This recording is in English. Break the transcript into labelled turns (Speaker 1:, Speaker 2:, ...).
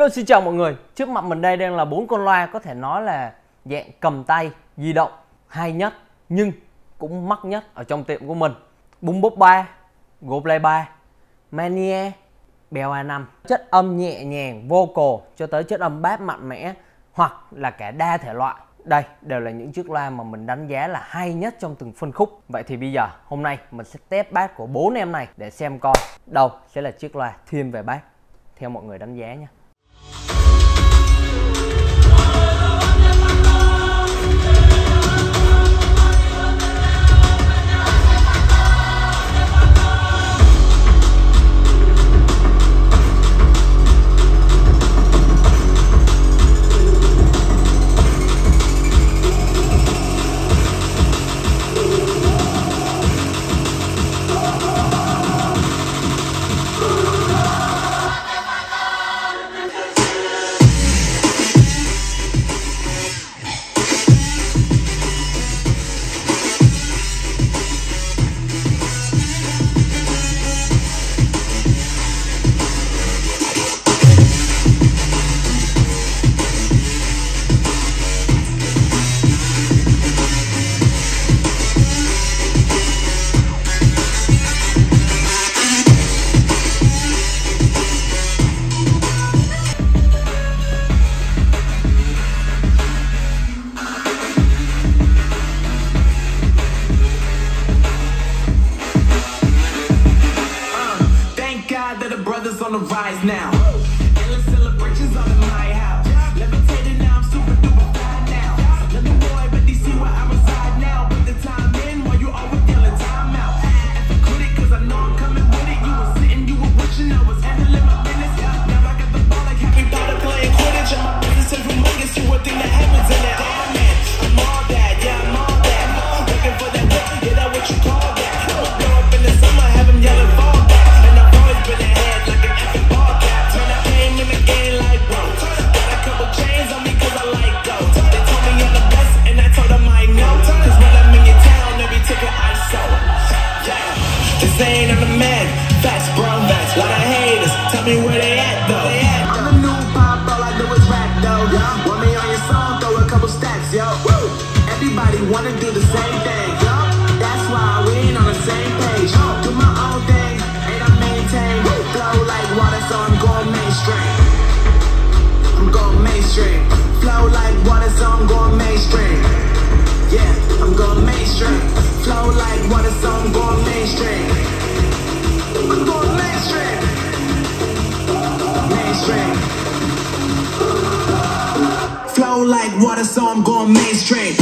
Speaker 1: Hello, xin chào mọi người. Trước mặt mình đây đang là 4 con loa có thể nói là dạng cầm tay, di động, hay nhất nhưng cũng mắc nhất ở trong tiệm của mình. Boombox 3, GoPlay 3, Mania, Bell A5. Chất âm nhẹ nhàng, vocal cho tới chất âm bass mạnh mẽ hoặc là cả đa thể loại. Đây đều là những chiếc loa mà mình đánh giá là hay nhất trong từng phân khúc. Vậy thì bây giờ hôm nay mình sẽ test bass của 4 em này để xem coi đâu sẽ là chiếc loa thiên về bass theo mọi người đánh giá nha.
Speaker 2: On the rise now. Endless celebrations all in my house. Levitating now, I'm super duper fly now. Little boy, but they see where I reside now. Put the time in while you always yelling time out. If you quit it, cause I know I'm coming with it. You were sitting, you were watching, I was handling my business. Now I got the ball like Harry Potter playing Quidditch. And my business is humongous, you would think that happens in it. Damn it, I'm all that, yeah, I'm all that. Looking for that whip, yeah, that what you call that. I'ma blow up in the summer, have them yelling fall back. And I've always been ahead like an effing ball cap. Turn that game in the game like bro. Got a couple chains on me cause I like gold. They told me I'm the best and I told them I know. Cause when I'm in your town, every ticket I sold. Yeah, they saying I'm the man. Facts, bro, facts. Lot of haters, tell me where they at though. I'm the new pop, all I do is rap though. Want me on your song, throw a couple stacks, yo. Everybody wanna do the same thing, yo. That's why we ain't on the same page. Do my own thing, and I maintain. Flow like water, so I'm going mainstream. I'm going mainstream. Flow like water, so I'm going mainstream. Yeah, I'm going mainstream. Flow like water, so I'm going mainstream. I'm going mainstream. Mainstream. Flow like water, so I'm going mainstream. Mainstream.